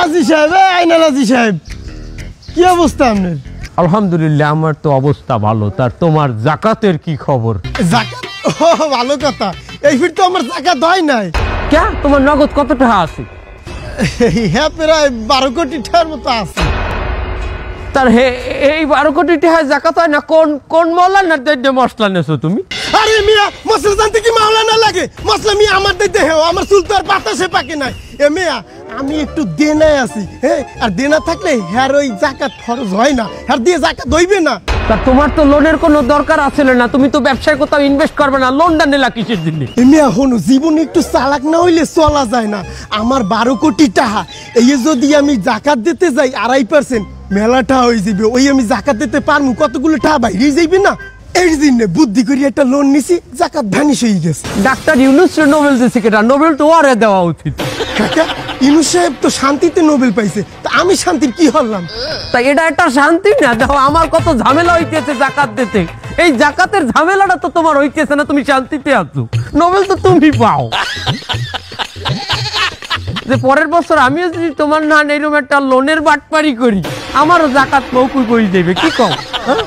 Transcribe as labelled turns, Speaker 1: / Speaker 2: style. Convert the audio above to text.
Speaker 1: আজি সাহেব, আইনাল আজি সাহেব, কি অবস্থা আপনার?
Speaker 2: আলহামদুলিল্লাহ, আমার তো অবস্থা ভালো। তার তোমার জাকাতের কি খবর?
Speaker 1: জাকাত? ও ভালো কথা। এই ফির তো আমার জাকাত হয় নাই।
Speaker 2: কে, তোমার নগদ কত টাকা আছে?
Speaker 1: হ্যাঁ, প্রায় 12 কোটি টাকার মতো আছে।
Speaker 2: তার এই 12 কোটি টাকা জাকাত হয় না? কোন কোন মৌলানার দৈন্য মশলা নেছো তুমি?
Speaker 1: আরে মিয়া, মশলা জানতে কি মাওলানা লাগে? মশলা মিয়া আমার দিতে হেও, আমার চুল তো আর বাতাসে পাকে নাই। এ মিয়া, আমি একটু দেনায় আছি, হ্যাঁ, আর দেনা থাকলে হ্যার ওই জাকাত ফরজ হয় না, হ্যার দিয়ে জাকাত হইবে না।
Speaker 2: তা তোমার তো লোনের কোনো দরকার আছিল না, তুমি তো ব্যবসায় কোথাও ইনভেস্ট করবে না, লোনটা নিলা কিসের জন্য?
Speaker 1: এ মিয়া হনু, জীবনে একটু চালাক না হইলে চলা যায় না। আমার 12 কোটি টাকা, এই যদি আমি জাকাত দিতে যাই 2.5%, মেলাটা হয়ে যাবে। ওই আমি জাকাত দিতে পারবো, কতগুলো টাকা বাইরে যাইবে না। এই জন্য বুদ্ধি করি একটা লোন নিছি, জাকাত ভ্যানিশ হয়ে গেছে।
Speaker 2: ডাক্তার ইউনূস নোবেল দিয়েছে কেটা? নোবেল তো ওরে দেওয়া উচিত।
Speaker 1: কাকা, ইউনূস সাহেব তো শান্তিতে নোবেল পাইছে, তা আমি শান্তির কি হলাম?
Speaker 2: তা এটা একটা শান্তি না? দেখো আমার কত ঝামেলা হইতেছে জাকাত দিতে, এই জাকাতের ঝামেলাটা তো তোমার হইতেছে না, তুমি শান্তিতে আছো। নোবেল তো তুমি পাও। যে পরের বছর আমিও যদি তোমার না এরকম একটা লোনের বাটপারি করি, আমারও জাকাত মৌকুফ হয়ে যাবে, কি কও?